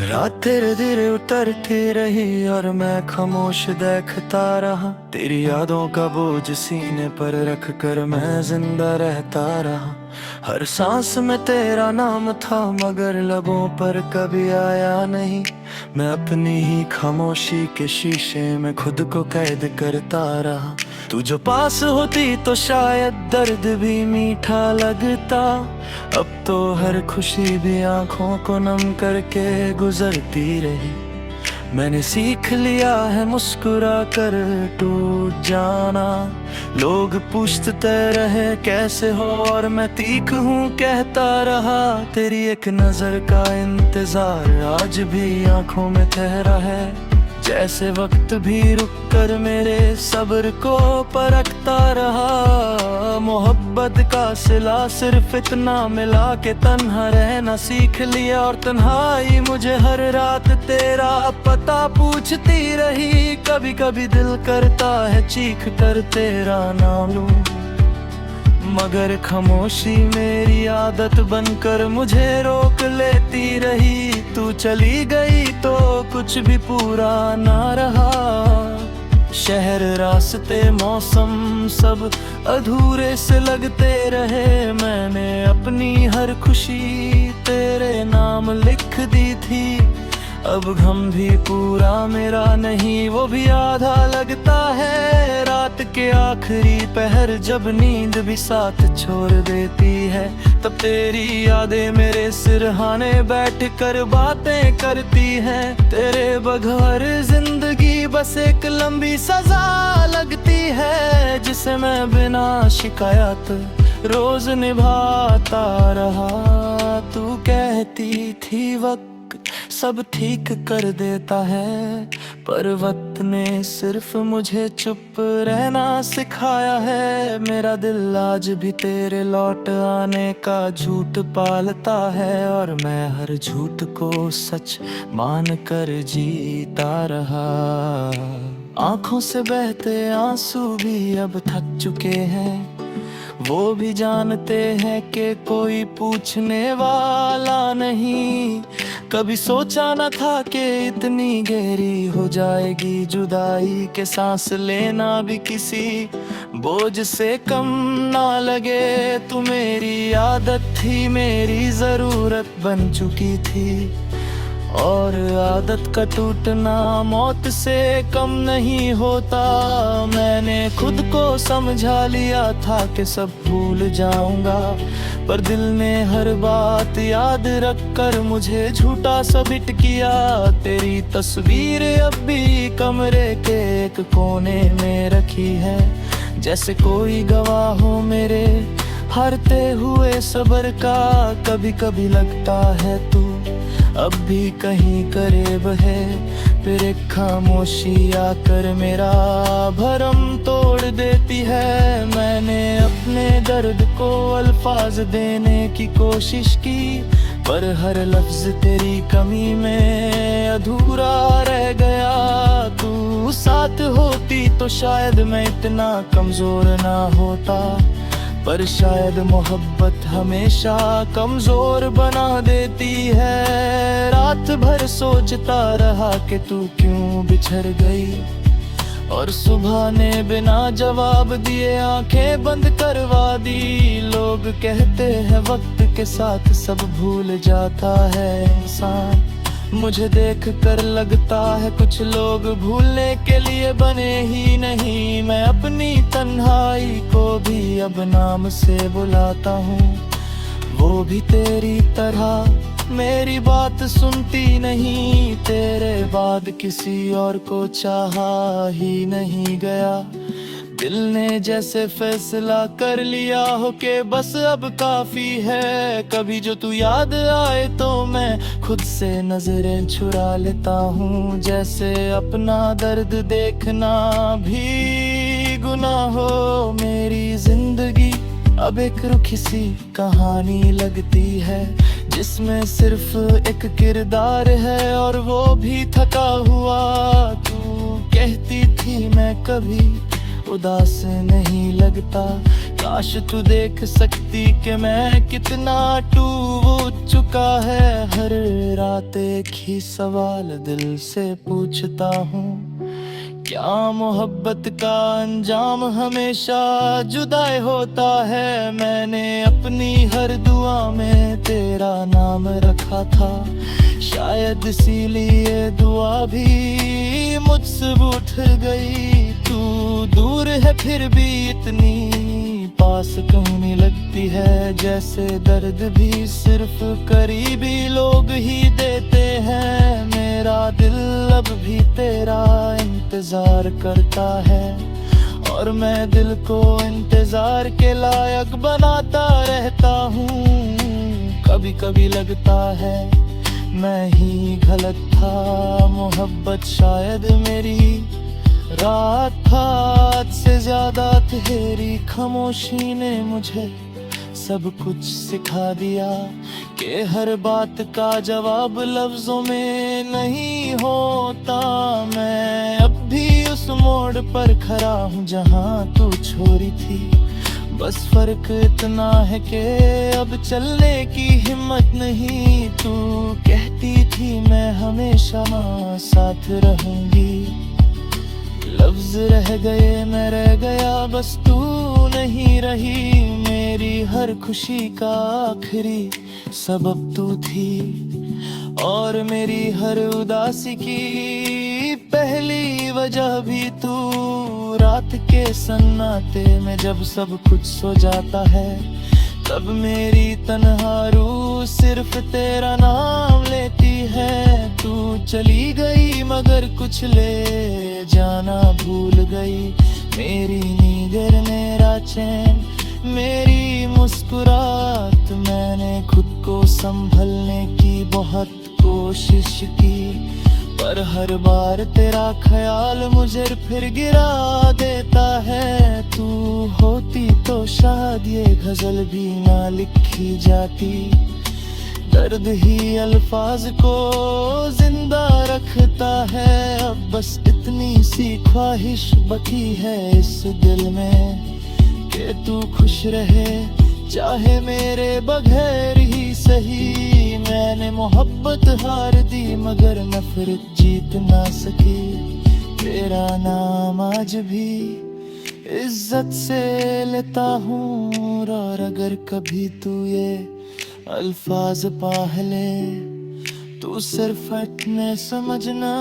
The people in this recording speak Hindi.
रात धीरे धीरे उतरती रही और मैं खामोश देखता रहा। तेरी यादों का बोझ सीने पर रख कर मैं जिंदा रहता रहा। हर सांस में तेरा नाम था मगर लबों पर कभी आया नहीं। मैं अपनी ही खामोशी के शीशे में खुद को कैद करता रहा। तू जो पास होती तो शायद दर्द भी मीठा लगता। अब तो हर खुशी भी आंखों को नम करके गुजरती रही। मैंने सीख लिया है मुस्कुरा कर टूट जाना। लोग पूछते रहे कैसे हो और मैं तीख हूँ कहता रहा। तेरी एक नजर का इंतजार आज भी आंखों में ठहरा है। जैसे वक्त भी रुक कर मेरे सब्र को परखता रहा। मोहब्बत का सिला सिर्फ इतना मिला के तन्हा रहना सीख लिया। और तन्हाई मुझे हर रात तेरा पता पूछती रही। कभी कभी दिल करता है चीख कर तेरा नाम लूं, मगर खामोशी मेरी आदत बनकर मुझे रोक लेती रही। तू चली गई तो कुछ भी पूरा ना रहा। शहर रास्ते मौसम सब अधूरे से लगते रहे। मैंने अपनी हर खुशी तेरे नाम लिख दी थी। अब गम भी पूरा मेरा नहीं वो भी आधा लगता है। रात के आखिरी पहर जब नींद भी साथ छोड़ देती है, तब तेरी यादें मेरे सिरहाने बैठ कर बातें करती हैं। तेरे बगैर जिंदगी बस एक लंबी सजा लगती है, जिसे मैं बिना शिकायत रोज निभाता रहा। तू कहती थी वक्त सब ठीक कर देता है, पर वक्त ने सिर्फ मुझे चुप रहना सिखाया है। मेरा दिल आज भी तेरे लौट आने का झूठ पालता है, और मैं हर झूठ को सच मान कर जीता रहा। आंखों से बहते आंसू भी अब थक चुके हैं। वो भी जानते हैं कि कोई पूछने वाला नहीं। कभी सोचा न था कि इतनी गहरी हो जाएगी जुदाई, के सांस लेना भी किसी बोझ से कम ना लगे। तू मेरी आदत थी, मेरी जरूरत बन चुकी थी, और आदत का टूटना मौत से कम नहीं होता। मैंने खुद को समझा लिया था कि सब भूल जाऊंगा, पर दिल ने हर बात याद रख कर मुझे झूठा साबित किया। तेरी तस्वीर अब भी कमरे के एक कोने में रखी है, जैसे कोई गवाह हो मेरे हारते हुए सब्र का। कभी कभी लगता है तू अब भी कहीं करीब है, फिर एक खामोशी आकर मेरा भरम तोड़ देती है। मैंने अपने दर्द को अल्फाज देने की कोशिश की, पर हर लफ्ज तेरी कमी में अधूरा रह गया। तू साथ होती तो शायद मैं इतना कमजोर ना होता, पर शायद मोहब्बत हमेशा कमजोर बना देती है। रात भर सोचता रहा कि तू क्यों बिछड़ गई, और सुबह ने बिना जवाब दिए आंखें बंद करवा दी। लोग कहते हैं वक्त के साथ सब भूल जाता है इंसान, मुझे देख कर लगता है कुछ लोग भूलने के लिए बने ही नहीं। मैं अपनी तन्हाई को भी अब नाम से बुलाता हूँ, वो भी तेरी तरह मेरी बात सुनती नहीं। तेरे बाद किसी और को चाहा ही नहीं गया। दिल ने जैसे फैसला कर लिया हो कि बस अब काफी है। कभी जो तू याद आए तो मैं खुद से नजरें चुरा लेता हूँ, जैसे अपना दर्द देखना भी गुनाह हो। मेरी जिंदगी अब एक रुखी सी कहानी लगती है, जिसमें सिर्फ एक किरदार है और वो भी थका हुआ। तू कहती थी मैं कभी उदास नहीं लगता, काश तू देख सकती कि मैं कितना टूट चुका है। हर रात एक ही सवाल दिल से पूछता हूँ, क्या मोहब्बत का अंजाम हमेशा जुदाई होता है। मैंने अपनी हर दुआ में तेरा नाम रखा था, शायद इसीलिए दुआ भी मुझसे उठ गई। तू दूर है फिर भी इतनी पास क्यों नहीं लगती है, जैसे दर्द भी सिर्फ करीबी लोग ही देते हैं। मेरा दिल अब भी तेरा इंतजार करता है, और मैं दिल को इंतजार के लायक बनाता रहता हूँ। कभी कभी लगता है मैं ही गलत था, मोहब्बत शायद मेरी रात था से ज्यादा तेरी खामोशी ने मुझे सब कुछ सिखा दिया, कि हर बात का जवाब लफ्जों में नहीं होता। मैं अब भी उस मोड़ पर खड़ा हूँ जहाँ तू छोड़ी थी, बस फर्क इतना है कि अब चलने की हिम्मत नहीं। तू कहती थी मैं हमेशा साथ रहूंगी, लफ्ज रह गए मैं रह गया, बस तू नहीं रही। मेरी हर खुशी का आखिरी सबब तू थी, और मेरी हर उदासी की पहली वजह भी तू। रात के सन्नाटे में जब सब कुछ सो जाता है, तब मेरी तन्हा रूह सिर्फ तेरा नाम लेती है। तू चली गई मगर कुछ ले जाना भूल गई, मेरी नींद मेरा चैन मेरी मुस्कुराहट। मैंने खुद को संभलने की बहुत कोशिश की, पर हर बार तेरा ख्याल मुझे फिर गिरा देता है। तू होती तो शायद ये गजल भी ना लिखी जाती, दर्द ही अल्फाज को जिंदा रखता है। अब बस इतनी सी ख्वाहिश बची है इस दिल में, कि तू खुश रहे चाहे मेरे बगैर ही सही। मैंने मोहब्बत हार दी मगर नफरत जीत ना सकी, तेरा नाम आज भी इज्जत से लेता हूँ। और अगर कभी तू ये अल्फाज पा ले, तू सिर्फ इतने समझना,